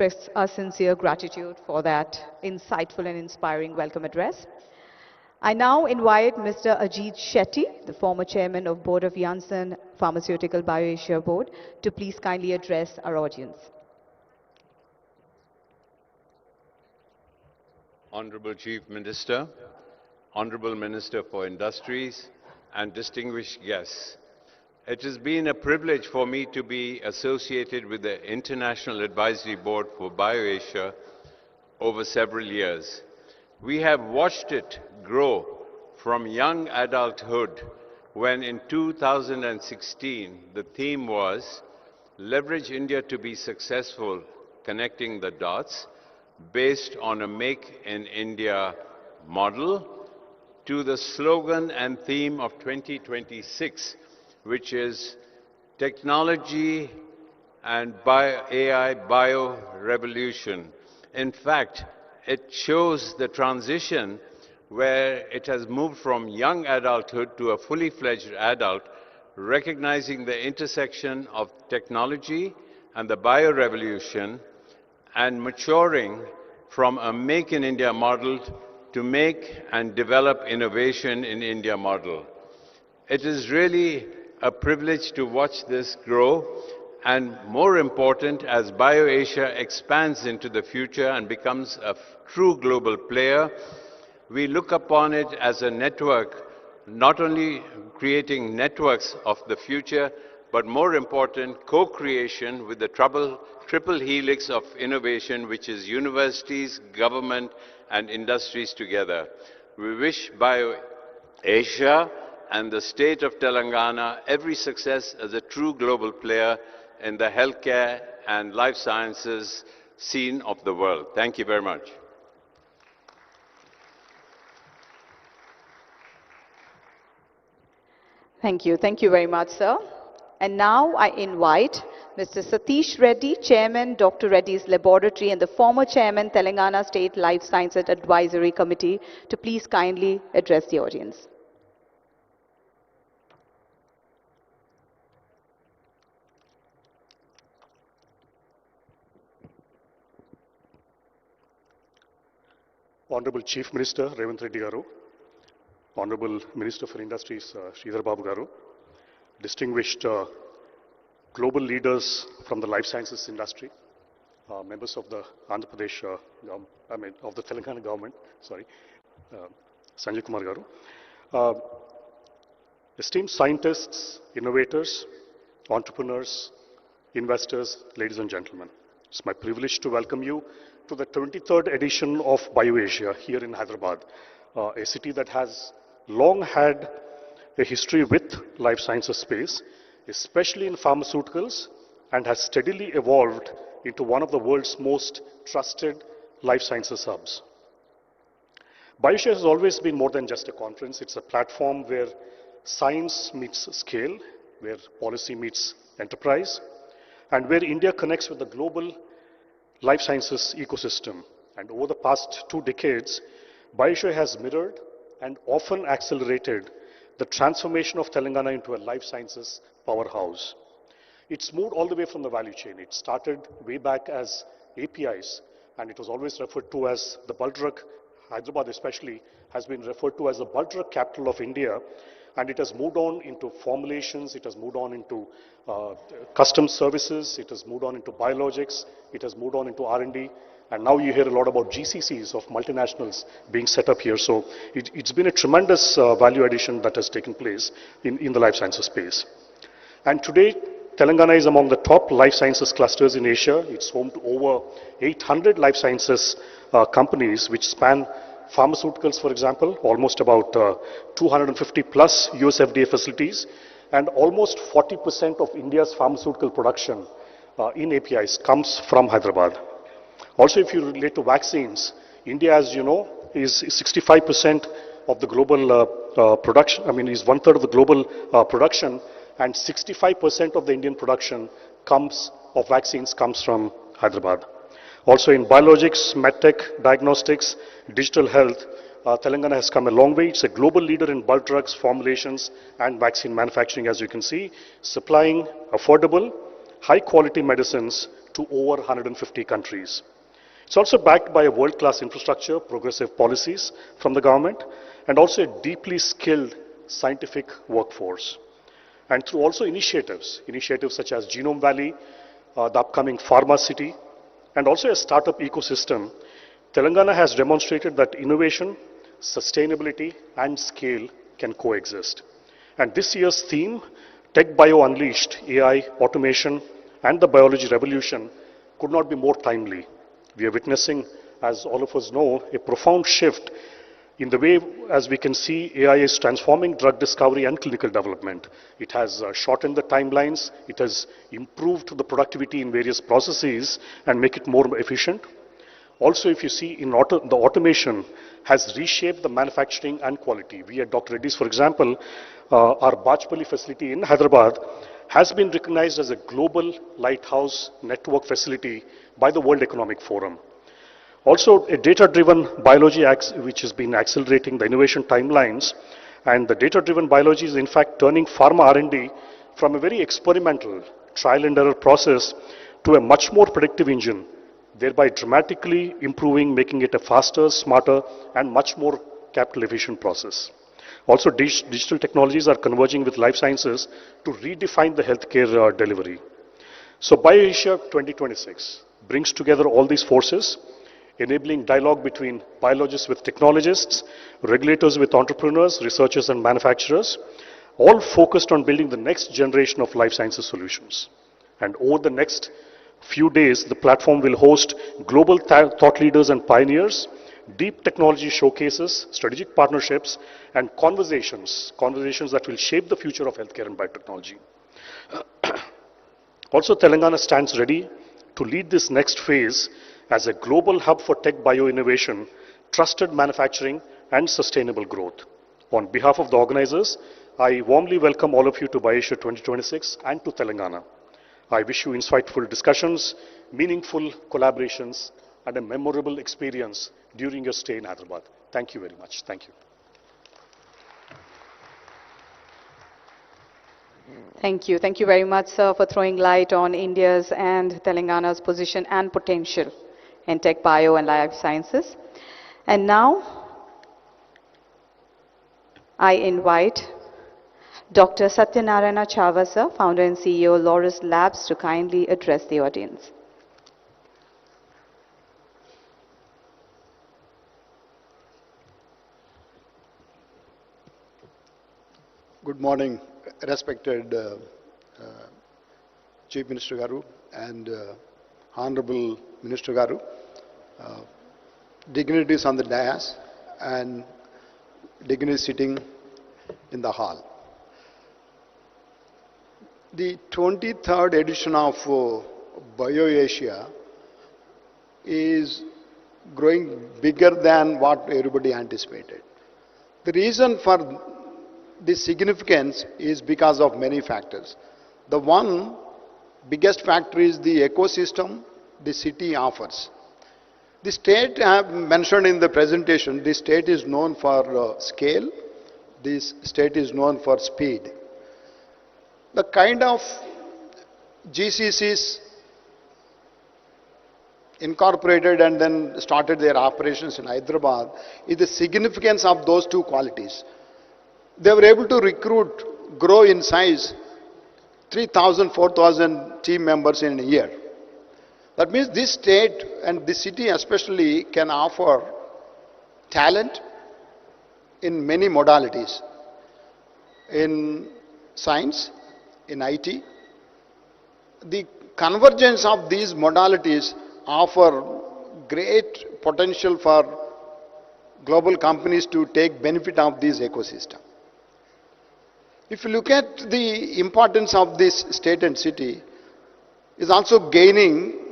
express our sincere gratitude for that insightful and inspiring welcome address. I now invite Mr. Ajit Shetty, the former chairman of Board of Janssen Pharmaceutical BioAsia Board, to please kindly address our audience. Honorable Chief Minister, Honorable Minister for Industries, and distinguished guests. It has been a privilege for me to be associated with the International Advisory Board for BioAsia over several years. We have watched it grow from young adulthood when in 2016 the theme was Leverage India to be Successful, Connecting the Dots, based on a Make in India model, to the slogan and theme of 2026, which is Technology and AI Bio-Revolution. In fact, it shows the transition where it has moved from young adulthood to a fully fledged adult, recognizing the intersection of technology and the bio-revolution and maturing from a Make in India model to make and develop innovation in India model. It is really a privilege to watch this grow, and more important, as BioAsia expands into the future and becomes a true global player, we look upon it as a network, not only creating networks of the future, but more important, co-creation with the triple helix of innovation, which is universities, government, and industries together. We wish BioAsia and the state of Telangana every success as a true global player in the healthcare and life sciences scene of the world. Thank you very much. Thank you. Thank you very much, sir. And now I invite Mr. Satish Reddy, Chairman, Dr. Reddy's Laboratory, and the former Chairman, Telangana State Life Sciences Advisory Committee, to please kindly address the audience. Honorable Chief Minister Revanth Reddy garu, Honorable Minister for Industries Sridhar Babu garu, distinguished global leaders from the life sciences industry, members of the Andhra Pradesh, of the Telangana government, Sanjay Kumar garu, esteemed scientists, innovators, entrepreneurs, investors, ladies and gentlemen. It's my privilege to welcome you to the 23rd edition of BioAsia here in Hyderabad, a city that has long had a history with life sciences space, especially in pharmaceuticals, and has steadily evolved into one of the world's most trusted life sciences hubs. BioAsia has always been more than just a conference. It's a platform where science meets scale, where policy meets enterprise, and where India connects with the global life sciences ecosystem. And over the past 2 decades, BioAsia has mirrored and often accelerated the transformation of Telangana into a life sciences powerhouse. It's moved all the way from the value chain. It started way back as APIs, and it was always referred to as the bulk drug. Hyderabad especially has been referred to as the bulk drug capital of India, and it has moved on into formulations, it has moved on into custom services, it has moved on into biologics, it has moved on into R&D, and now you hear a lot about GCCs of multinationals being set up here. So it's been a tremendous value addition that has taken place in the life sciences space. And today, Telangana is among the top life sciences clusters in Asia. It's home to over 800 life sciences companies which span pharmaceuticals, for example, almost about 250 plus US FDA facilities, and almost 40% of India's pharmaceutical production in APIs comes from Hyderabad. Also, if you relate to vaccines, India, as you know, is 65% of the global production, is 1/3 of the global production, and 65% of the Indian production of vaccines comes from Hyderabad. Also in biologics, medtech, diagnostics, digital health, Telangana has come a long way. It's a global leader in bulk drugs, formulations, and vaccine manufacturing, as you can see, supplying affordable, high-quality medicines to over 150 countries. It's also backed by a world-class infrastructure, progressive policies from the government, and also a deeply skilled scientific workforce. And through also initiatives such as Genome Valley, the upcoming Pharma City, and also a startup ecosystem, Telangana has demonstrated that innovation, sustainability, and scale can coexist. And this year's theme, Tech Bio Unleashed, AI, Automation, and the Biology Revolution, could not be more timely. We are witnessing, as all of us know, a profound shift in the way, as we can see, AI is transforming drug discovery and clinical development. It has shortened the timelines, it has improved the productivity in various processes and make it more efficient. Also, if you see, the automation has reshaped the manufacturing and quality. We at Dr. Reddy's, for example, our Bajpalli facility in Hyderabad has been recognized as a global lighthouse network facility by the World Economic Forum. Also, a data-driven biology which has been accelerating the innovation timelines, and the data-driven biology is in fact turning pharma R&D from a very experimental trial and error process to a much more predictive engine, thereby dramatically improving, making it a faster, smarter, and much more capital efficient process. Also, digital technologies are converging with life sciences to redefine the healthcare delivery. So BioAsia 2026 brings together all these forces, enabling dialogue between biologists with technologists, regulators with entrepreneurs, researchers and manufacturers, all focused on building the next generation of life sciences solutions. And over the next few days, the platform will host global thought leaders and pioneers, deep technology showcases, strategic partnerships, and conversations that will shape the future of healthcare and biotechnology. Also, Telangana stands ready to lead this next phase as a global hub for tech bio-innovation, trusted manufacturing, and sustainable growth. On behalf of the organizers, I warmly welcome all of you to BioAsia 2026 and to Telangana. I wish you insightful discussions, meaningful collaborations, and a memorable experience during your stay in Hyderabad. Thank you very much. Thank you. Thank you. Thank you very much, sir, for throwing light on India's and Telangana's position and potential in tech, bio, and life sciences. And now, I invite Dr. Satyanarayana Chava, sir, founder and CEO, Laurus Labs, to kindly address the audience. Good morning, respected Chief Minister Garu and Honorable Minister Garu, dignitaries on the dais and dignitaries sitting in the hall. The 23rd edition of BioAsia is growing bigger than what everybody anticipated. The reason for this significance is because of many factors. The one biggest factor is the ecosystem the city offers. The state, I have mentioned in the presentation, the state is known for scale, this state is known for speed. The kind of GCCs incorporated and then started their operations in Hyderabad is the significance of those two qualities. They were able to recruit, grow in size, 3,000, 4,000 team members in a year. That means this state and this city especially can offer talent in many modalities. In science, in IT. The convergence of these modalities offer great potential for global companies to take benefit of this ecosystem. If you look at the importance of this state and city, is also gaining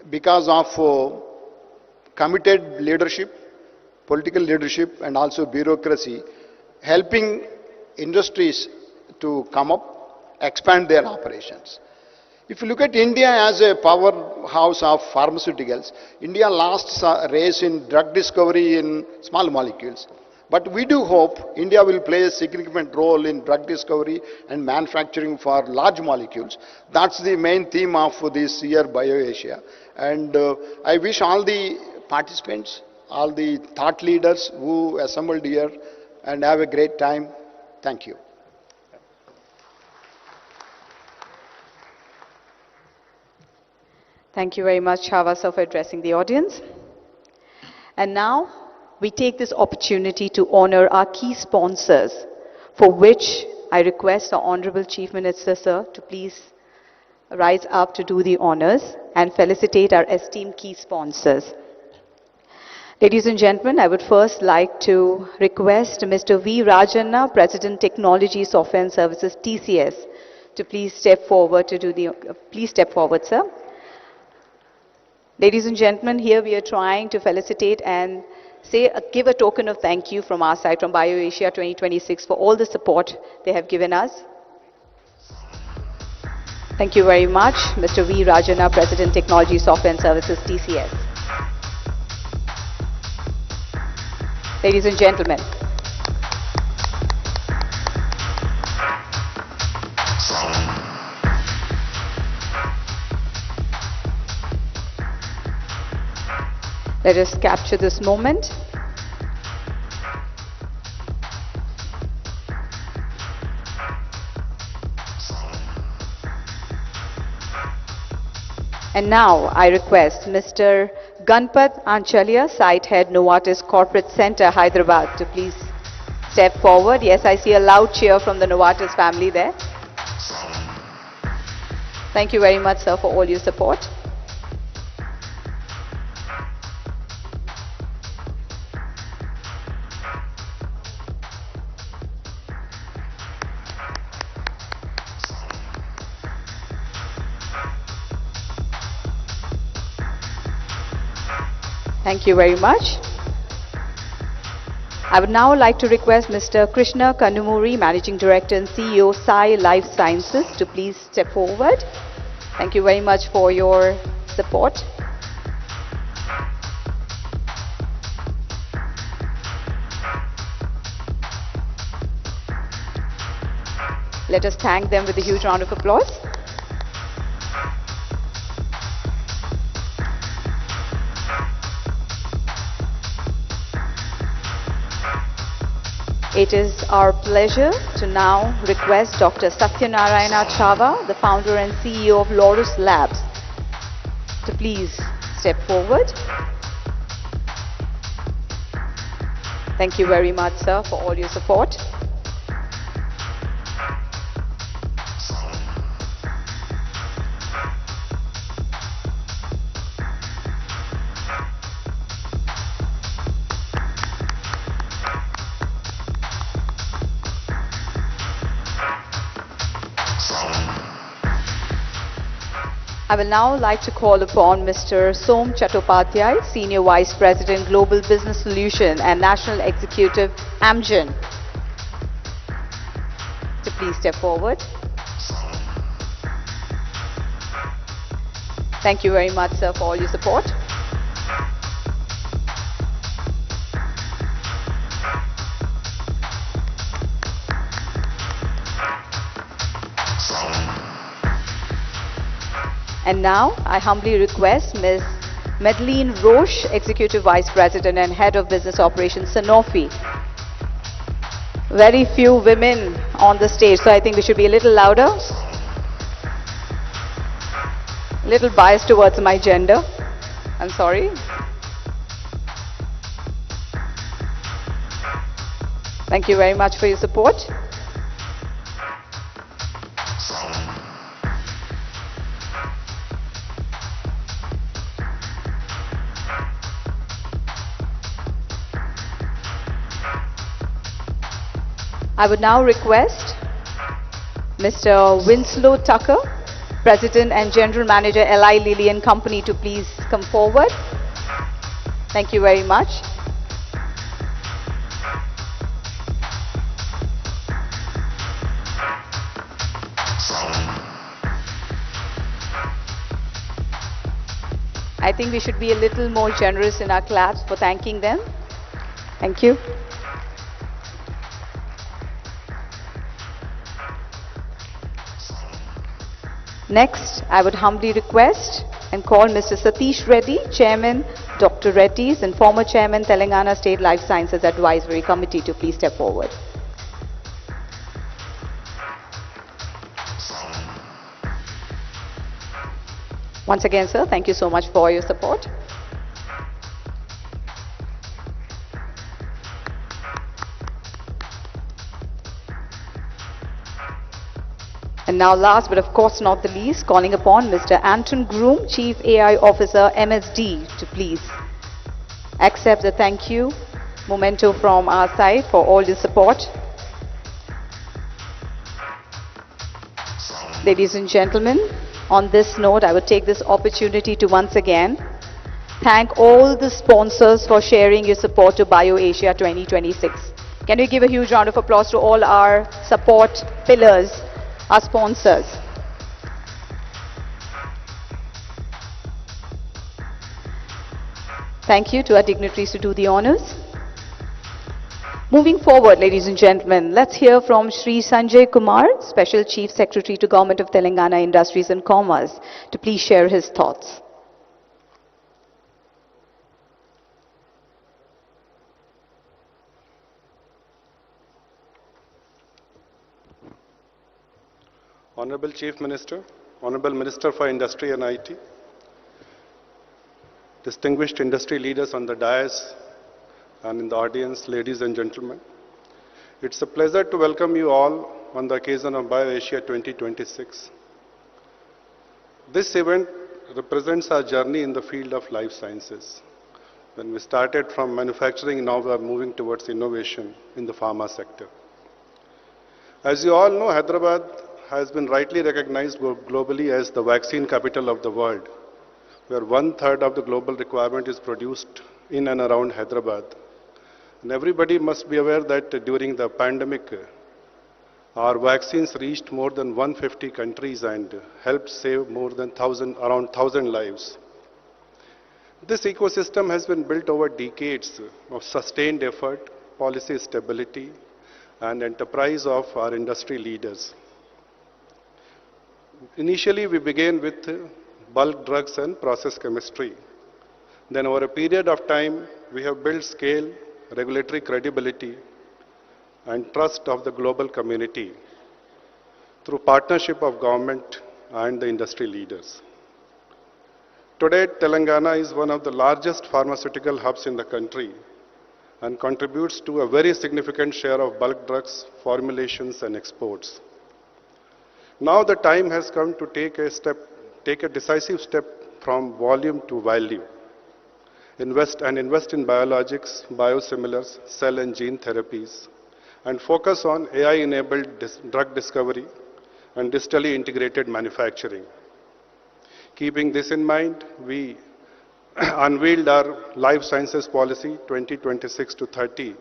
because of committed leadership, political leadership, and also bureaucracy, helping industries to come up, expand their operations. If you look at India as a powerhouse of pharmaceuticals, India lost a race in drug discovery in small molecules. But we do hope India will play a significant role in drug discovery and manufacturing for large molecules. That's the main theme of this year BioAsia. And I wish all the participants, all the thought leaders who assembled here, and have a great time. Thank you. Thank you very much, Chava sir, for addressing the audience. And now we take this opportunity to honor our key sponsors, for which I request our Honorable Chief Minister sir to please rise up to do the honors and felicitate our esteemed key sponsors. Ladies and gentlemen, I would first like to request Mr. V. Rajanna, President Technology Software and Services TCS, to please step forward to do the, please step forward, sir. Ladies and gentlemen, here we are trying to felicitate and give a token of thank you from our side, from BioAsia 2026, for all the support they have given us. Thank you very much, Mr. V. Rajanna, President Technology Software and Services TCS. Ladies and gentlemen, let us capture this moment. And now I request Mr. Ganpat Anchalia, Site Head, Novartis Corporate Center, Hyderabad, to please step forward. Yes, I see a loud cheer from the Novartis family there. Thank you very much, sir, for all your support. Thank you very much. I would now like to request Mr. Krishna Kanumuri, Managing Director and CEO, Sai Life Sciences, to please step forward. Thank you very much for your support. Let us thank them with a huge round of applause. It is our pleasure to now request Dr. Satyanarayana Chava, the founder and CEO of Laurus Labs, to please step forward. Thank you very much, sir, for all your support. I will now like to call upon Mr. Som Chattopadhyay, Senior Vice President, Global Business Solution and National Executive, Amgen, to please step forward. Thank you very much, sir, for all your support. And now, I humbly request Ms. Madeleine Roche, Executive Vice President and Head of Business Operations, Sanofi. Very few women on the stage, so I think we should be a little louder. A little biased towards my gender. I'm sorry. Thank you very much for your support. I would now request Mr. Winslow Tucker, President and General Manager, Eli Lilly and Company, to please come forward. Thank you very much. I think we should be a little more generous in our claps for thanking them. Thank you. Next, I would humbly request and call Mr. Satish Reddy, Chairman, Dr. Reddy's and former Chairman, Telangana State Life Sciences Advisory Committee to please step forward. Once again, sir, thank you so much for your support. And now last but of course not the least, calling upon Mr. Anton Groom, Chief AI Officer, MSD, to please accept the thank you memento from our side for all your support. Ladies and gentlemen, on this note, I would take this opportunity to once again thank all the sponsors for sharing your support to BioAsia 2026. Can we give a huge round of applause to all our support pillars, our sponsors? Thank you to our dignitaries to do the honors. Moving forward, ladies and gentlemen, let's hear from Shri Sanjay Kumar, Special Chief Secretary to Government of Telangana Industries and Commerce, to please share his thoughts. Honorable Chief Minister, Honorable Minister for Industry and IT, distinguished industry leaders on the dais and in the audience, ladies and gentlemen. It's a pleasure to welcome you all on the occasion of BioAsia 2026. This event represents our journey in the field of life sciences. When we started from manufacturing, now we are moving towards innovation in the pharma sector. As you all know, Hyderabad has been rightly recognized globally as the vaccine capital of the world, where 1/3 of the global requirement is produced in and around Hyderabad. And everybody must be aware that during the pandemic, our vaccines reached more than 150 countries and helped save more than around 1,000 lives. This ecosystem has been built over decades of sustained effort, policy stability, and enterprise of our industry leaders. Initially, we began with bulk drugs and process chemistry. Then over a period of time, we have built scale, regulatory credibility, and trust of the global community through partnership of government and the industry leaders. Today, Telangana is one of the largest pharmaceutical hubs in the country and contributes to a very significant share of bulk drugs, formulations, and exports. Now the time has come to take a decisive step from volume to value. Invest in biologics, biosimilars, cell and gene therapies, and focus on AI-enabled drug discovery and digitally integrated manufacturing. Keeping this in mind, we unveiled our Life Sciences Policy 2026 to 30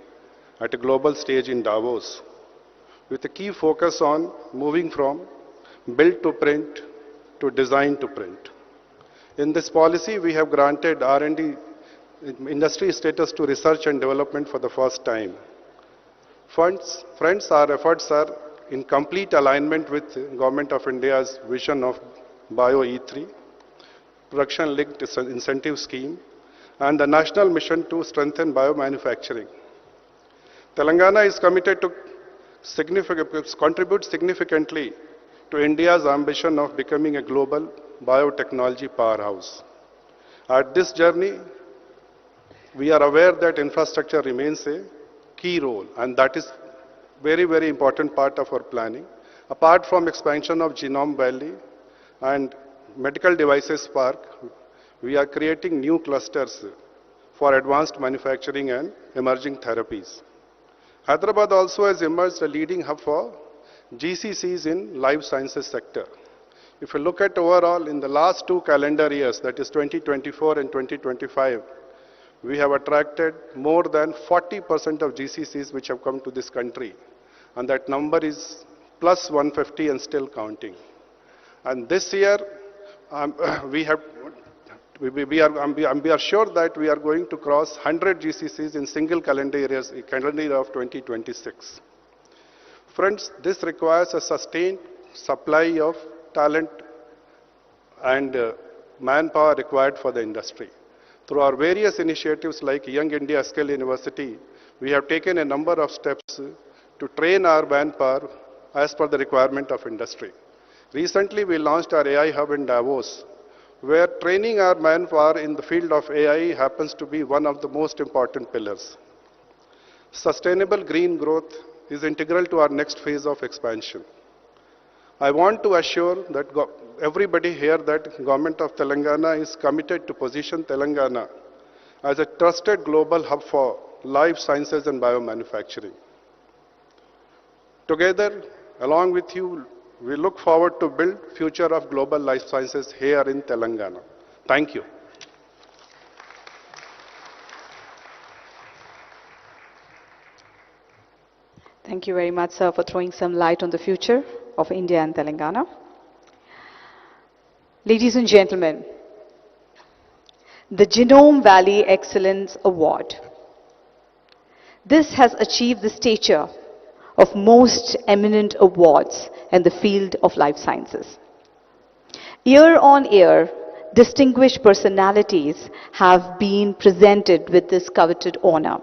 at a global stage in Davos, with a key focus on moving from build to print to design to print. In this policy, we have granted R&D industry status to research and development for the first time. Friends, our efforts are in complete alignment with Government of India's vision of Bio-E3, production-linked incentive scheme, and the national mission to strengthen biomanufacturing. Telangana is committed to contribute significantly to India's ambition of becoming a global biotechnology powerhouse. At this journey, we are aware that infrastructure remains a key role, and that is very, very important part of our planning. Apart from expansion of Genome Valley and medical devices park, we are creating new clusters for advanced manufacturing and emerging therapies. Hyderabad also has emerged a leading hub for GCCs in life sciences sector. If you look at overall in the last 2 calendar years, that is 2024 and 2025, we have attracted more than 40% of GCCs which have come to this country. And that number is plus 150 and still counting. And this year, we are sure that we are going to cross 100 GCCs in single calendar year of 2026. Friends, this requires a sustained supply of talent and manpower required for the industry. Through our various initiatives like Young India Skill University, we have taken a number of steps to train our manpower as per the requirement of industry. Recently, we launched our AI Hub in Davos, where training our manpower in the field of AI happens to be one of the most important pillars. Sustainable green growth is integral to our next phase of expansion. I want to assure that everybody here that Government of Telangana is committed to position Telangana as a trusted global hub for life sciences and biomanufacturing. Together, along with you, we look forward to build future of global life sciences here in Telangana. Thank you. Thank you very much, sir, for throwing some light on the future of India and Telangana. Ladies and gentlemen, the Genome Valley Excellence Award. This has achieved the stature of most eminent awards in the field of life sciences. Year on year, distinguished personalities have been presented with this coveted honor.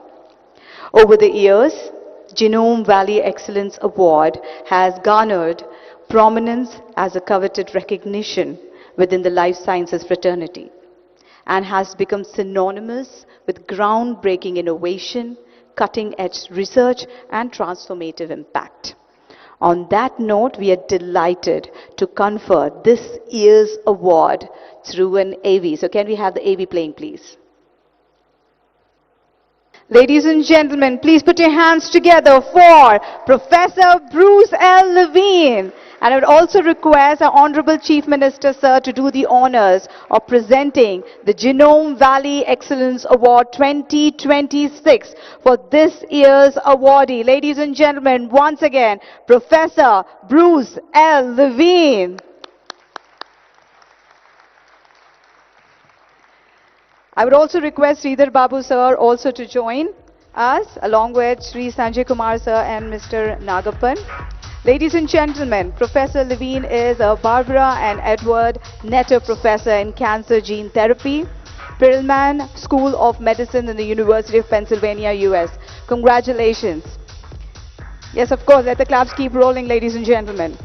Over the years, Genome Valley Excellence Award has garnered prominence as a coveted recognition within the life sciences fraternity and has become synonymous with groundbreaking innovation, cutting-edge research, and transformative impact. On that note, we are delighted to confer this year's award through an AV. So can we have the AV playing, please? Ladies and gentlemen, please put your hands together for Professor Bruce L. Levine. And I would also request our Honorable Chief Minister, sir, to do the honors of presenting the Genome Valley Excellence Award 2026 for this year's awardee. Ladies and gentlemen, once again, Professor Bruce L. Levine. I would also request Sridhar Babu sir also to join us, along with Sri Sanjay Kumar sir and Mr. Nagappan. Ladies and gentlemen, Professor Levine is a Barbara and Edward Netter Professor in Cancer Gene Therapy, Perelman School of Medicine in the University of Pennsylvania, US. Congratulations. Yes, of course, let the claps keep rolling, ladies and gentlemen.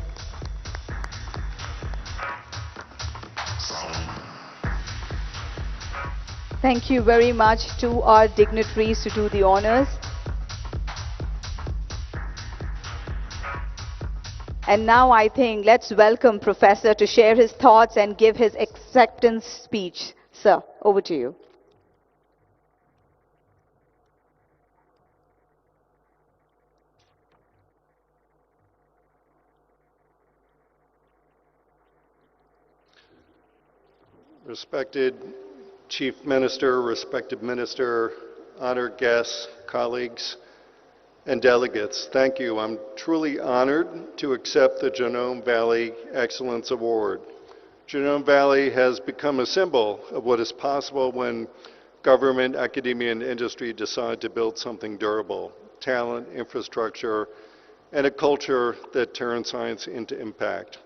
Thank you very much to our dignitaries to do the honors. And now I think let's welcome Professor to share his thoughts and give his acceptance speech. Sir, over to you. Respected Chief Minister, respected Minister, honored guests, colleagues, and delegates, thank you. I'm truly honored to accept the Genome Valley Excellence Award. Genome Valley has become a symbol of what is possible when government, academia, and industry decide to build something durable, talent, infrastructure, and a culture that turns science into impact.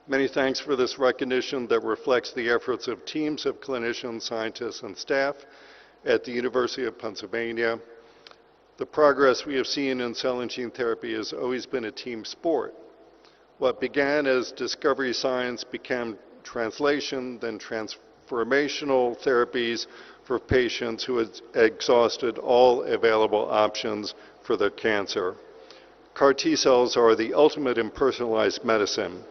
Many thanks for this recognition that reflects the efforts of teams of clinicians, scientists, and staff at the University of Pennsylvania. The progress we have seen in cell and gene therapy has always been a team sport. What began as discovery science became translation, then transformational therapies for patients who had exhausted all available options for their cancer. CAR T cells are the ultimate in personalized medicine.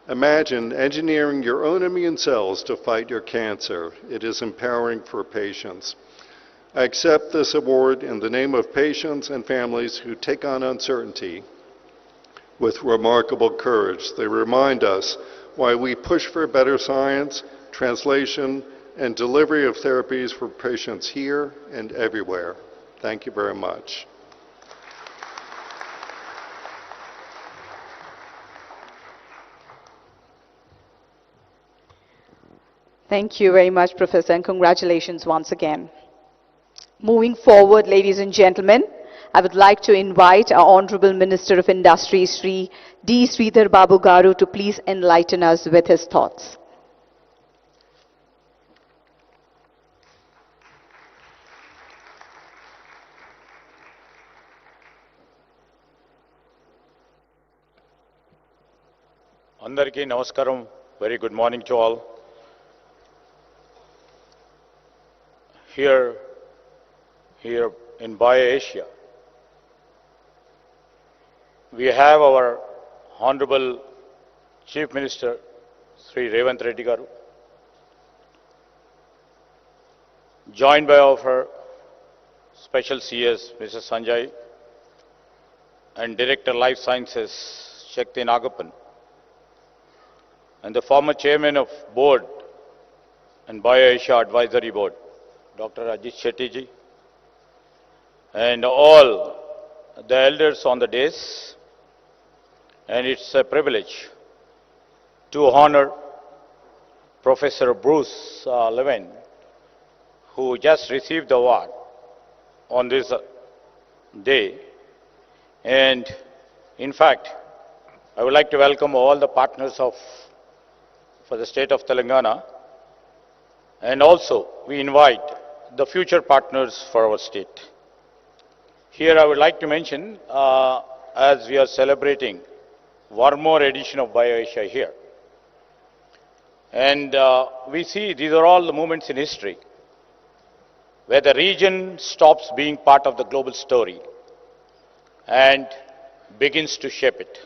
Imagine engineering your own immune cells to fight your cancer. It is empowering for patients. I accept this award in the name of patients and families who take on uncertainty with remarkable courage. They remind us why we push for better science, translation, and delivery of therapies for patients here and everywhere. Thank you very much. Thank you very much, Professor, and congratulations once again. Moving forward, ladies and gentlemen, I would like to invite our Honorable Minister of Industry, Sri D. Sridhar Babu Garu, to please enlighten us with his thoughts. Andariki Namaskaram, very good morning to all. Here in BioAsia, we have our Honorable Chief Minister, Sri Revanth Reddy garu, joined by our Special CS, Mr. Sanjay, and Director Life Sciences, Shakti Nagappan, and the former Chairman of Board and BioAsia Advisory Board, Dr. Ajit Shetty ji, and all the elders on the dais. And it's a privilege to honor Professor Bruce Levin, who just received the award on this day. And in fact, I would like to welcome all the partners for the state of Telangana, and also we invite the future partners for our state. Here I would like to mention, as we are celebrating one more edition of BioAsia here, and we see these are all the moments in history where the region stops being part of the global story and begins to shape it.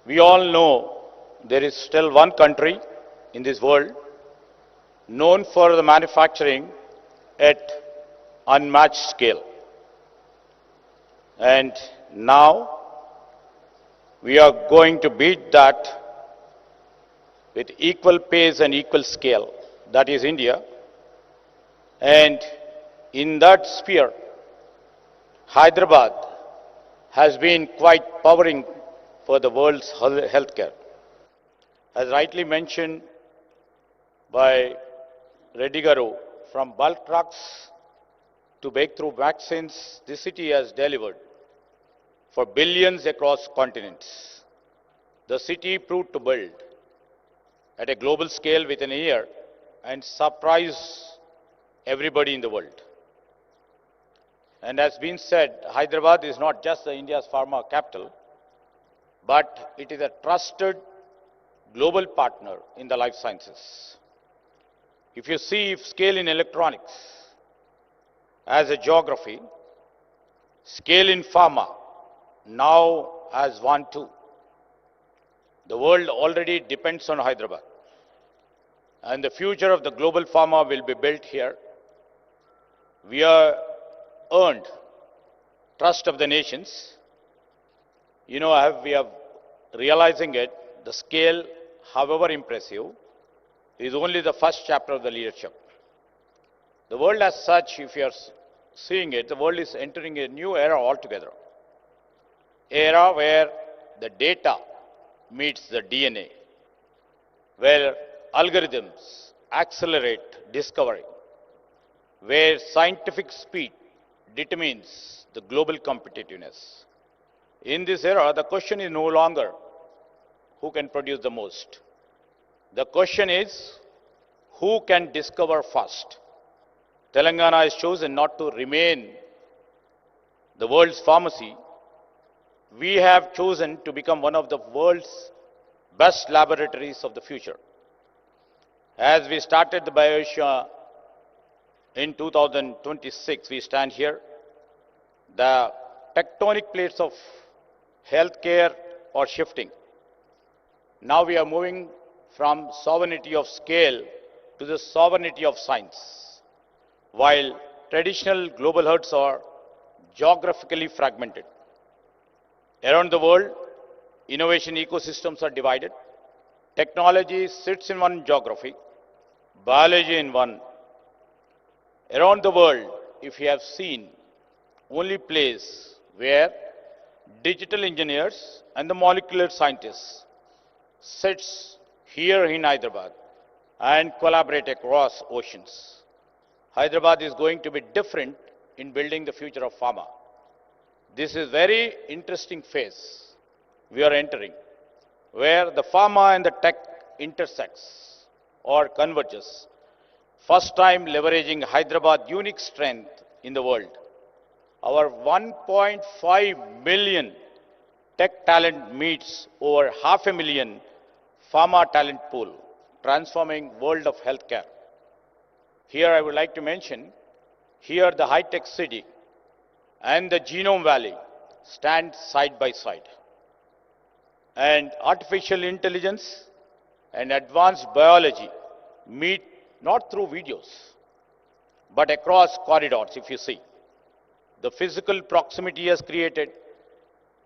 We all know there is still one country in this world known for the manufacturing at unmatched scale. And now we are going to beat that with equal pace and equal scale. That is India. And in that sphere, Hyderabad has been quite powering for the world's healthcare. As rightly mentioned by Reddy garu, from bulk drugs to breakthrough vaccines, this city has delivered for billions across continents. The city proved to build at a global scale within a year and surprise everybody in the world. And as been said, Hyderabad is not just India's pharma capital, but it is a trusted global partner in the life sciences. If you see scale in electronics as a geography, scale in pharma now has one too. The world already depends on Hyderabad, and the future of the global pharma will be built here. We are earned trust of the nations. You know, we are realizing it, the scale, however impressive, is only the first chapter of the leadership. The world as such, if you are seeing it, the world is entering a new era altogether. Era where the data meets the DNA, where algorithms accelerate discovery, where scientific speed determines the global competitiveness. In this era, the question is no longer who can produce the most. The question is who can discover first. Telangana has chosen not to remain the world's pharmacy. We have chosen to become one of the world's best laboratories of the future. As we started the BioAsia in 2026, we stand here. The tectonic plates of healthcare are shifting. Now we are moving from sovereignty of scale to the sovereignty of science. While traditional global hubs are geographically fragmented. Around the world, innovation ecosystems are divided. Technology sits in one geography, biology in one. Around the world, if you have seen, only place where digital engineers and the molecular scientists sits here in Hyderabad and collaborate across oceans. Hyderabad is going to be different in building the future of pharma. This is very interesting phase we are entering, where the pharma and the tech intersects or converges. First time leveraging Hyderabad unique strength in the world. Our 1.5 million tech talent meets over 500,000 pharma talent pool, transforming world of healthcare. Here I would like to mention, here the high-tech city and the Genome Valley stand side by side. And artificial intelligence and advanced biology meet not through videos, but across corridors, if you see. The physical proximity has created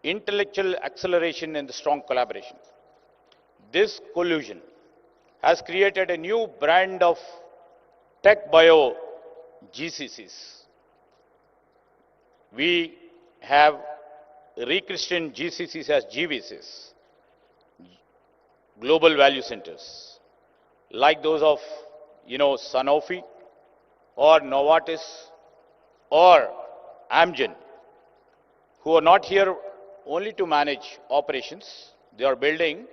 intellectual acceleration and strong collaboration. This collusion has created a new brand of tech bio GCCs. We have rechristened GCCs as GVCs, Global Value Centers, like those of, Sanofi or Novartis or Amgen, who are not here only to manage operations. They are building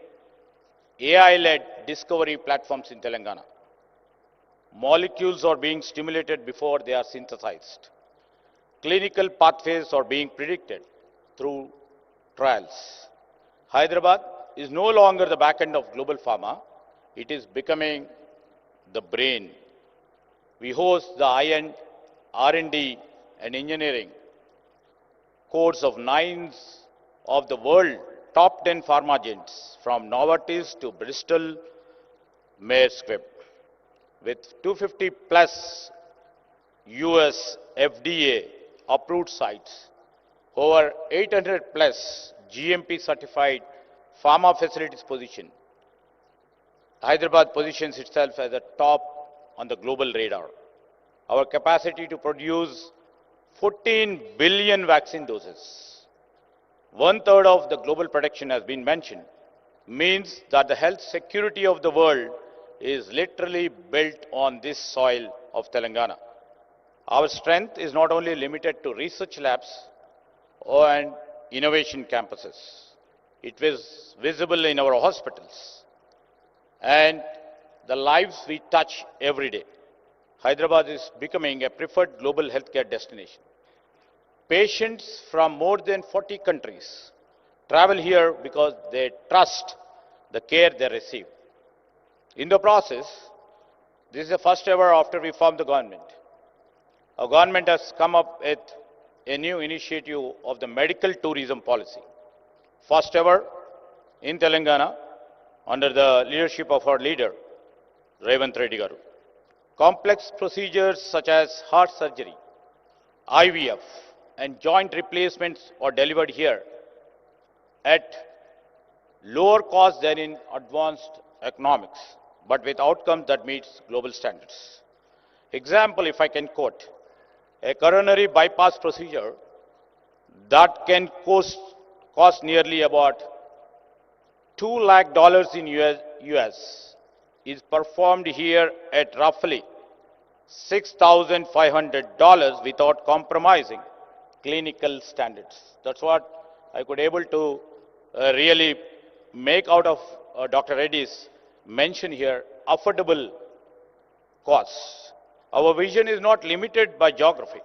AI-led discovery platforms in Telangana. Molecules are being stimulated before they are synthesized. Clinical pathways are being predicted through trials. Hyderabad is no longer the back end of global pharma. It is becoming the brain. We host the high-end R&D and engineering codes of 9 of the world top 10 pharma giants, from Novartis to Bristol, Myers Squibb, with 250 plus US FDA approved sites, over 800 plus GMP certified pharma facilities position. Hyderabad positions itself as a top on the global radar. Our capacity to produce 14 billion vaccine doses, 1/3 of the global production has been mentioned, means that the health security of the world is literally built on this soil of Telangana. Our strength is not only limited to research labs and innovation campuses. It was visible in our hospitals and the lives we touch every day. Hyderabad is becoming a preferred global healthcare destination. Patients from more than 40 countries travel here because they trust the care they receive. In the process, this is the first ever after we formed the government. Our government has come up with a new initiative of the medical tourism policy. First ever in Telangana, under the leadership of our leader, Revanth Reddy garu. Complex procedures such as heart surgery, IVF, and joint replacements are delivered here at lower cost than in advanced economics, but with outcomes that meets global standards. Example, if I can quote, a coronary bypass procedure that can cost nearly about $2 lakh in US is performed here at roughly $6,500 without compromising clinical standards. That's what I could able to really make out of Dr. Reddy's mention here, affordable costs. Our vision is not limited by geography.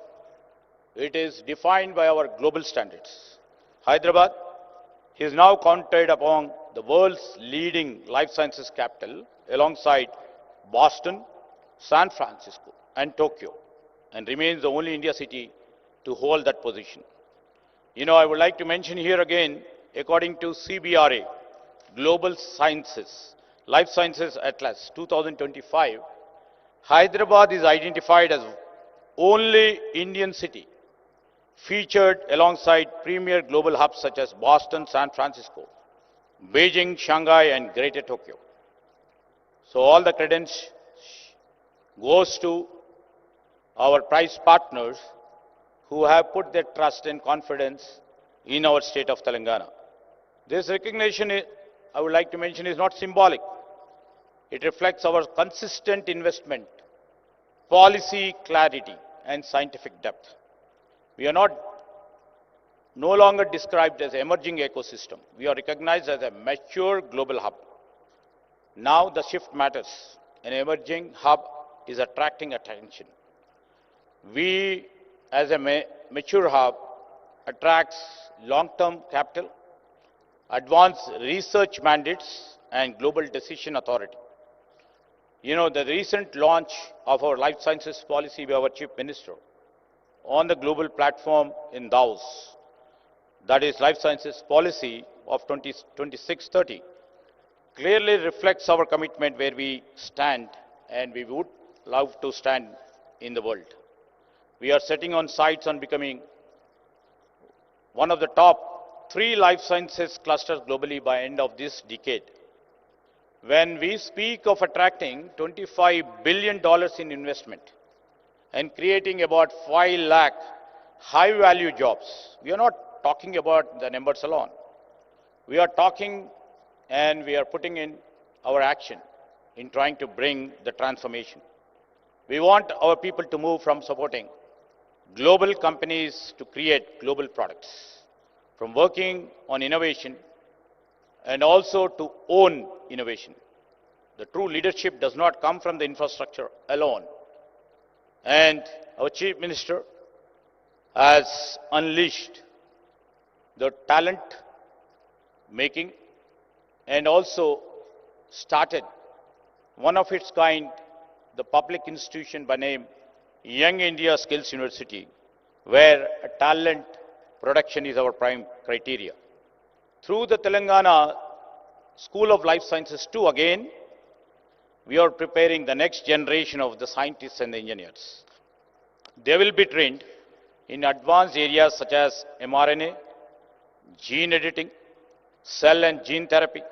It is defined by our global standards. Hyderabad is now counted among the world's leading life sciences capital alongside Boston, San Francisco, and Tokyo, and remains the only India city to hold that position. I would like to mention here again, according to CBRA, Global Sciences, Life Sciences Atlas 2025, Hyderabad is identified as only Indian city featured alongside premier global hubs such as Boston, San Francisco, Beijing, Shanghai, and Greater Tokyo. So all the credence goes to our prize partners who have put their trust and confidence in our state of Telangana. This recognition, I would like to mention, is not symbolic. It reflects our consistent investment, policy clarity, and scientific depth. We are not no longer described as an emerging ecosystem. We are recognized as a mature global hub. Now the shift matters. An emerging hub is attracting attention. We, as a mature hub, attracts long-term capital, advanced research mandates, and global decision authority. You know, the recent launch of our life sciences policy by our Chief Minister on the global platform in Davos, that is Life Sciences Policy of 2630, clearly reflects our commitment where we stand and we would love to stand in the world. We are setting on sights on becoming one of the top 3 life sciences clusters globally by end of this decade. When we speak of attracting $25 billion in investment and creating about 5 lakh high-value jobs, we are not talking about the numbers alone. We are talking and we are putting in our action in trying to bring the transformation. We want our people to move from supporting global companies to create global products, from working on innovation and also to own innovation. The true leadership does not come from the infrastructure alone. And our Chief Minister has unleashed the talent making and also started one of its kind, the public institution by name Young India Skills University, where talent production is our prime criteria. Through the Telangana School of Life Sciences too, again, we are preparing the next generation of the scientists and the engineers. They will be trained in advanced areas such as mRNA, gene editing, cell and gene therapy,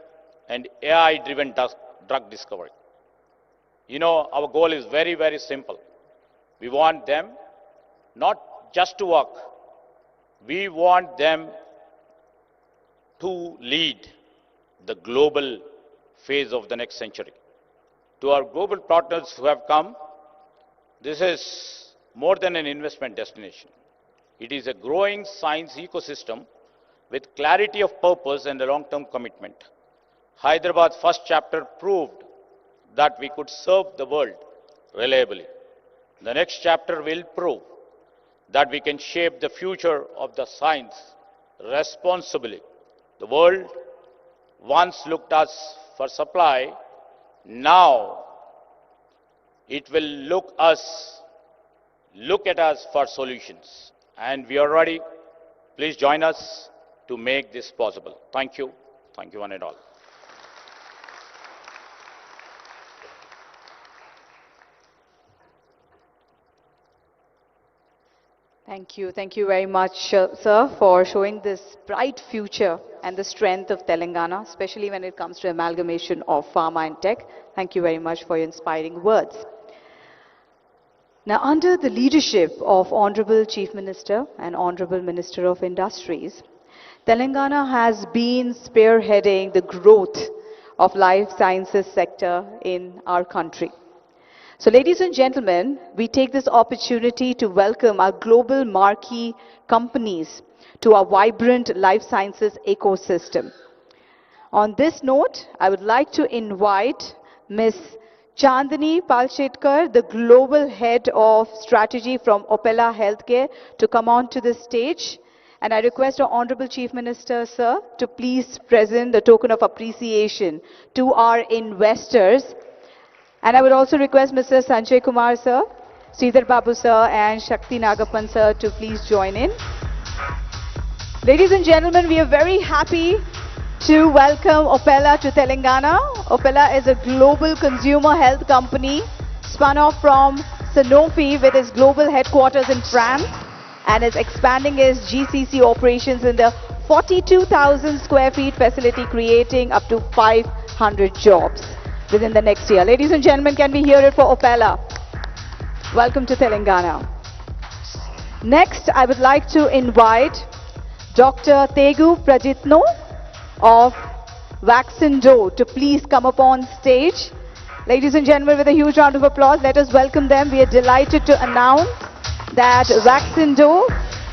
and AI-driven drug discovery. You know, our goal is very, very simple. We want them not just to work, we want them to lead the global phase of the next century. To our global partners who have come, this is more than an investment destination. It is a growing science ecosystem with clarity of purpose and a long-term commitment. Hyderabad's first chapter proved that we could serve the world reliably. The next chapter will prove that we can shape the future of the science responsibly. The world once looked us for supply, now it will look at us for solutions. And we are ready. Please join us to make this possible. Thank you. Thank you one and all. Thank you very much, sir, for showing this bright future and the strength of Telangana, especially when it comes to amalgamation of pharma and tech. Thank you very much for your inspiring words. Now, under the leadership of Honorable Chief Minister and Honorable Minister of Industries, Telangana has been spearheading the growth of life sciences sector in our country. So, ladies and gentlemen, we take this opportunity to welcome our global marquee companies to our vibrant life sciences ecosystem. On this note, I would like to invite Ms. Chandani Palshetkar, the Global Head of Strategy from Opella Healthcare, to come on to the stage. And I request our Honorable Chief Minister, sir, to please present the token of appreciation to our investors. And I would also request Mr. Sanjay Kumar, sir, Sridhar Babu, sir, and Shakti Nagappan, sir, to please join in. Ladies and gentlemen, we are very happy to welcome Opella to Telangana. Opella is a global consumer health company spun off from Sanofi with its global headquarters in France and is expanding its GCC operations in the 42,000 square feet facility, creating up to 500 jobs within the next year. Ladies and gentlemen, can we hear it for Opella? Welcome to Telangana. Next, I would like to invite Dr. Tegu Prajitno of Vaccino to please come up on stage. Ladies and gentlemen, with a huge round of applause, let us welcome them. We are delighted to announce that Vaccino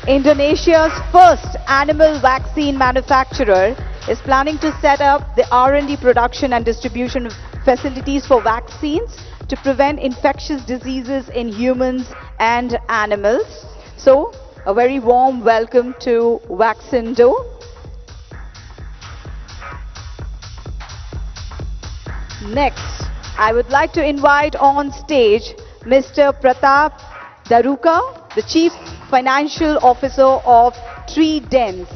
Indonesia's first animal vaccine manufacturer is planning to set up the R&D production and distribution facilities for vaccines to prevent infectious diseases in humans and animals. So, a very warm welcome to Vaccindo. Next, I would like to invite on stage Mr. Pratap Daruka, the Chief Financial Officer of Tridents.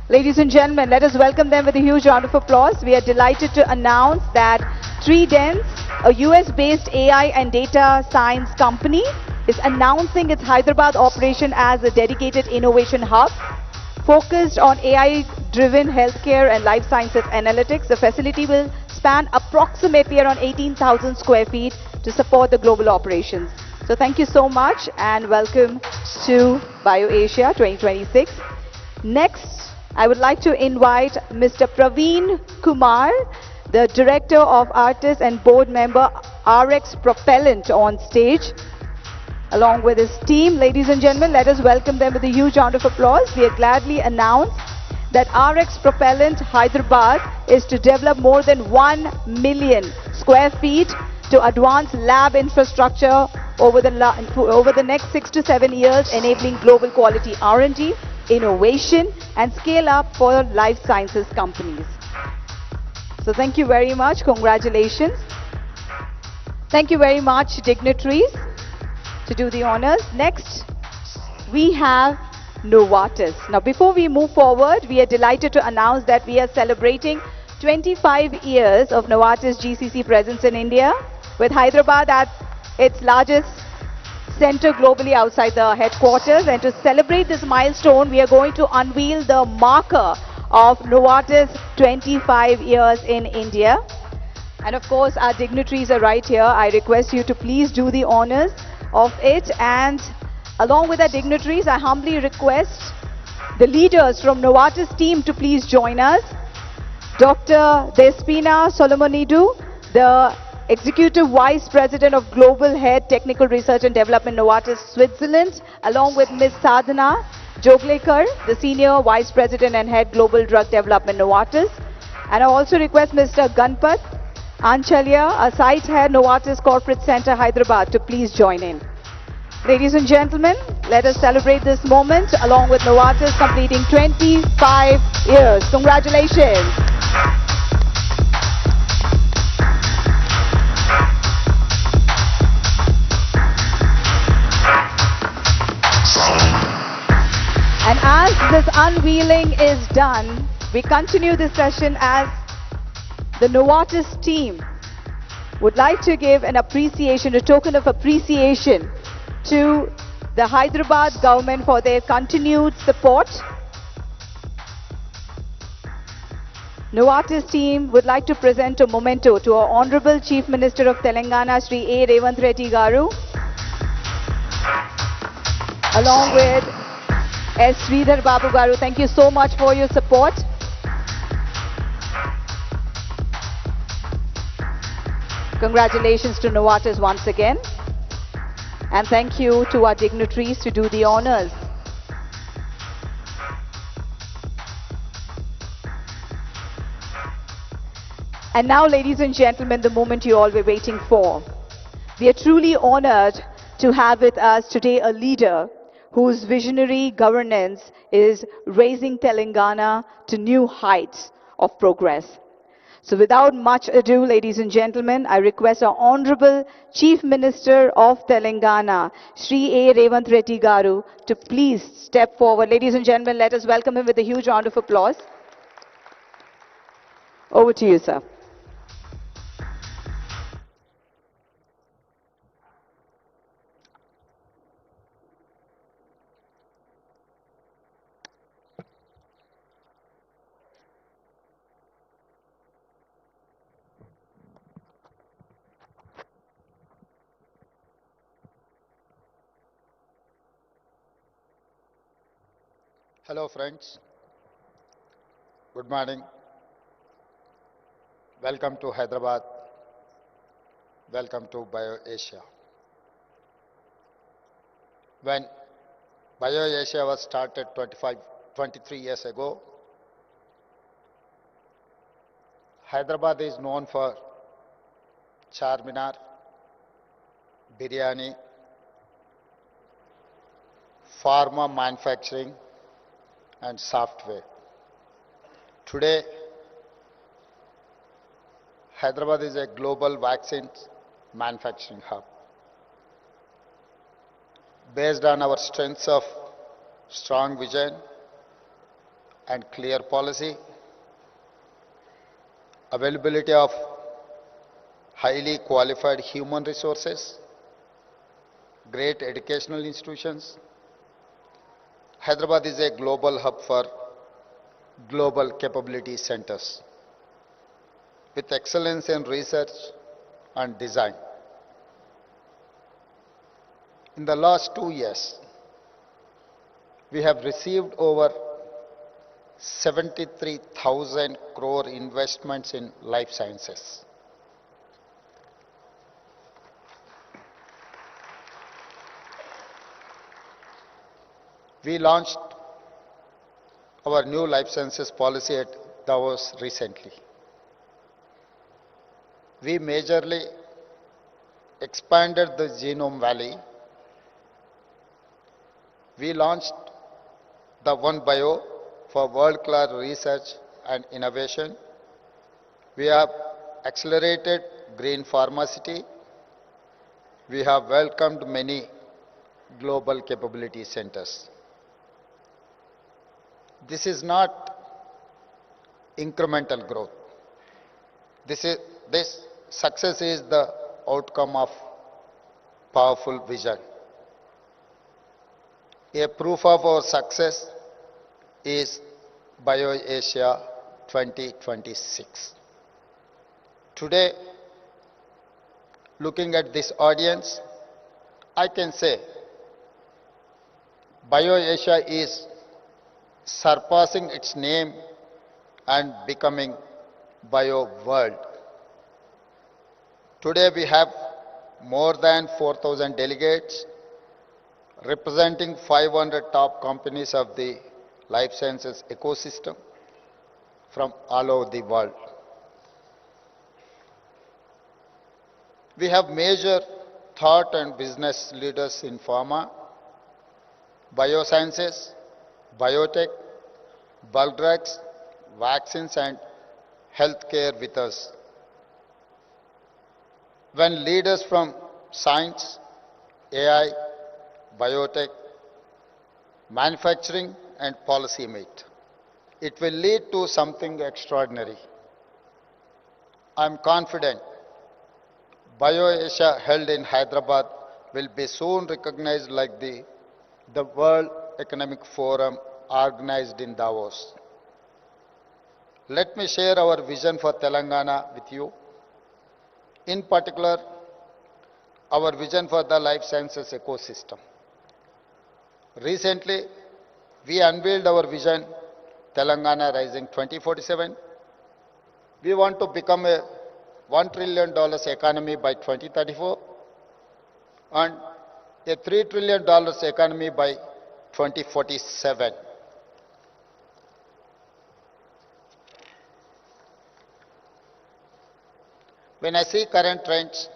Ladies and gentlemen, let us welcome them with a huge round of applause. We are delighted to announce that Tridents, a US-based AI and data science company, is announcing its Hyderabad operation as a dedicated innovation hub focused on AI-driven healthcare and life sciences analytics. The facility will span approximately around 18,000 square feet to support the global operations. So thank you so much and welcome to BioAsia 2026. Next, I would like to invite Mr. Praveen Kumar, the Director of Artists and Board Member RX Propellant on stage, along with his team. Ladies and gentlemen, let us welcome them with a huge round of applause. We are gladly announce that RX Propellant Hyderabad is to develop more than 1 million square feet to advance lab infrastructure over the next 6 to 7 years, enabling global quality R&D, innovation, and scale up for life sciences companies. So thank you very much. Congratulations. Thank you very much, dignitaries, to do the honors. Next, we have Novartis. Now, before we move forward, we are delighted to announce that we are celebrating 25 years of Novartis GCC presence in India, with Hyderabad at its largest center globally outside the headquarters. And to celebrate this milestone, we are going to unveil the marker of Novartis 25 years in India. And of course, our dignitaries are right here. I request you to please do the honors of it. And along with our dignitaries, I humbly request the leaders from Novartis team to please join us. Dr. Despina Solomonidu, the Executive Vice President of Global Head Technical Research and Development Novartis Switzerland, along with Ms. Sadhana Joglekar, the Senior Vice President and Head Global Drug Development Novartis. And I also request Mr. Ganpat Anchalya, a Site Head Novartis Corporate Center Hyderabad, to please join in. Ladies and gentlemen, let us celebrate this moment along with Novartis completing 25 years. Congratulations. And as this unveiling is done, we continue this session as the Novartis team would like to give an appreciation, a token of appreciation to the Hyderabad government for their continued support. Novartis team would like to present a memento to our Honorable Chief Minister of Telangana, Shri A. Revanth Reddy garu, along with S. Sridhar Babu garu. Thank you so much for your support. Congratulations to Novartis once again. And thank you to our dignitaries to do the honors. And now, ladies and gentlemen, the moment you all were waiting for. We are truly honored to have with us today a leader whose visionary governance is raising Telangana to new heights of progress. So without much ado, ladies and gentlemen, I request our Honorable Chief Minister of Telangana, Shri A. Revanth Reddy garu, to please step forward. Ladies and gentlemen, let us welcome him with a huge round of applause. Over to you, sir. Hello friends, good morning. Welcome to Hyderabad. Welcome to BioAsia. When BioAsia was started 23 years ago. Hyderabad is known for Charminar, biryani, pharma manufacturing, and software. Today, Hyderabad is a global vaccine manufacturing hub. Based on our strengths of strong vision and clear policy, availability of highly qualified human resources, great educational institutions, Hyderabad is a global hub for global capability centers with excellence in research and design. In the last 2 years, we have received over 73,000 crore investments in life sciences. We launched our new life sciences policy at Davos recently. We majorly expanded the Genome Valley. We launched the One Bio for world-class research and innovation. We have accelerated green pharmacy. We have welcomed many global capability centers. This is not incremental growth. This success is the outcome of powerful vision. A proof of our success is BioAsia 2026. Today, looking at this audience, I can say BioAsia is surpassing its name and becoming Bio World. Today we have more than 4,000 delegates representing 500 top companies of the life sciences ecosystem from all over the world. We have major thought and business leaders in pharma, biosciences, biotech, bulk drugs, vaccines and healthcare with us. When leaders from science, AI, biotech, manufacturing and policy meet, it will lead to something extraordinary. I am confident BioAsia held in Hyderabad will be soon recognized like the World Economic Forum organized in Davos. Let me share our vision for Telangana with you. In particular, our vision for the life sciences ecosystem. Recently, we unveiled our vision, Telangana Rising 2047. We want to become a $1 trillion economy by 2034 and a $3 trillion economy by 2047. When I see current trends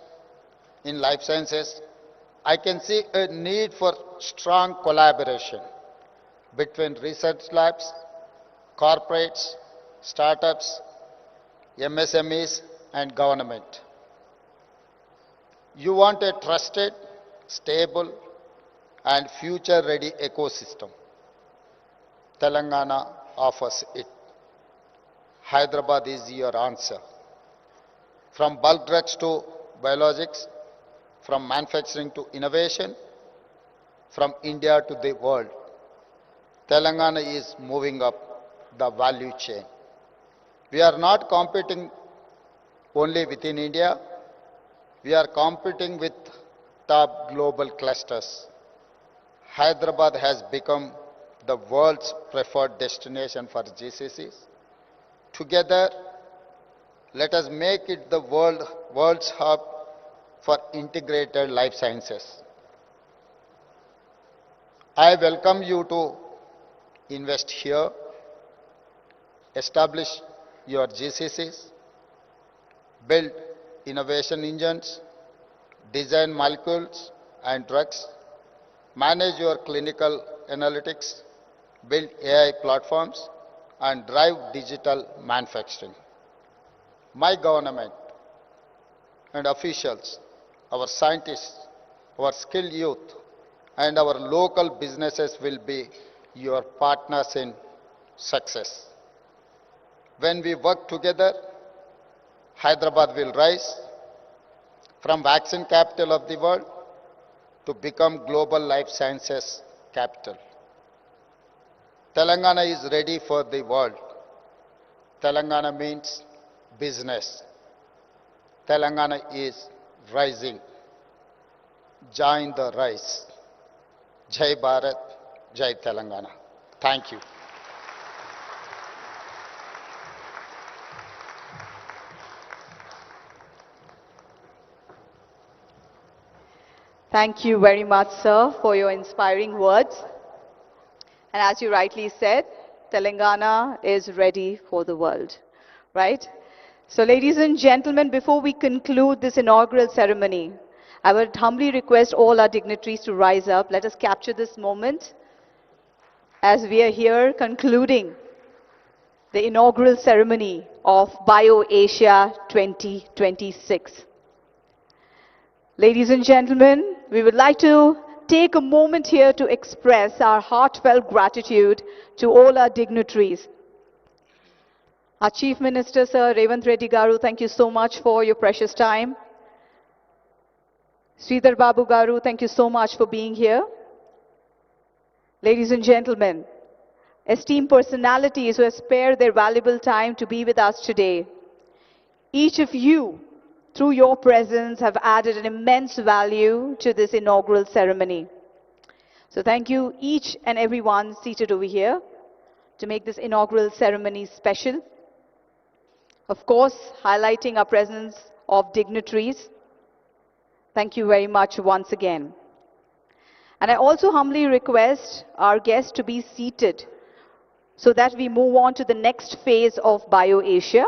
in life sciences, I can see a need for strong collaboration between research labs, corporates, startups, MSMEs, and government. You want a trusted, stable, and future-ready ecosystem. Telangana offers it. Hyderabad is your answer. From bulk drugs to biologics, from manufacturing to innovation, from India to the world, Telangana is moving up the value chain. We are not competing only within India, we are competing with top global clusters. Hyderabad has become the world's preferred destination for GCCs. Together, let us make it the world's hub for integrated life sciences. I welcome you to invest here, establish your GCCs, build innovation engines, design molecules and drugs, manage your clinical analytics, build AI platforms, and drive digital manufacturing. My government and officials, our scientists, our skilled youth, and our local businesses will be your partners in success. When we work together, Hyderabad will rise from vaccine capital of the world to become global life sciences capital. Telangana is ready for the world. Telangana means business. Telangana is rising. Join the rise. Jai Bharat, Jai Telangana. Thank you. Thank you very much, sir, for your inspiring words. And as you rightly said, Telangana is ready for the world, right? So ladies and gentlemen, before we conclude this inaugural ceremony, I would humbly request all our dignitaries to rise up. Let us capture this moment as we are here concluding the inaugural ceremony of BioAsia 2026. Ladies and gentlemen, we would like to take a moment here to express our heartfelt gratitude to all our dignitaries. Our Chief Minister, Sir Revanth Reddy garu, thank you so much for your precious time. Sridhar Babu garu, thank you so much for being here. Ladies and gentlemen, esteemed personalities who have spared their valuable time to be with us today, each of you, through your presence, have added an immense value to this inaugural ceremony. So thank you each and everyone seated over here to make this inaugural ceremony special. Of course, highlighting our presence of dignitaries. Thank you very much once again. And I also humbly request our guests to be seated so that we move on to the next phase of BioAsia.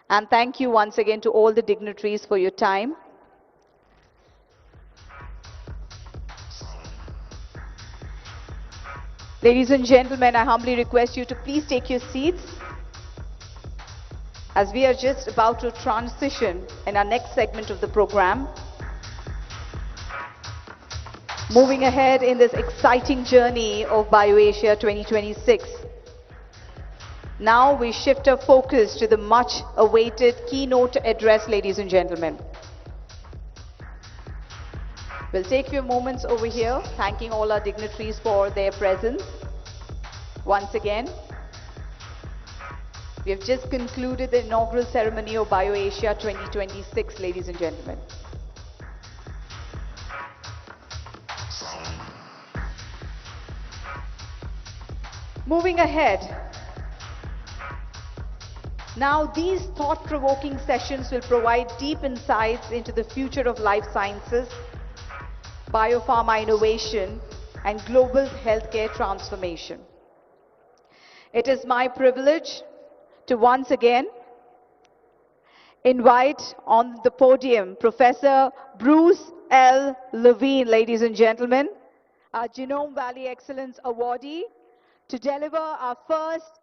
And thank you once again to all the dignitaries for your time. Ladies and gentlemen, I humbly request you to please take your seats as we are just about to transition in our next segment of the program. Moving ahead in this exciting journey of BioAsia 2026. Now we shift our focus to the much awaited keynote address, ladies and gentlemen. We'll take a few moments over here, thanking all our dignitaries for their presence. Once again, we have just concluded the inaugural ceremony of BioAsia 2026, ladies and gentlemen. Moving ahead. Now, these thought-provoking sessions will provide deep insights into the future of life sciences, biopharma innovation, and global healthcare transformation. It is my privilege to once again invite on the podium Professor Bruce L. Levine, ladies and gentlemen, our Genome Valley Excellence Awardee, to deliver our first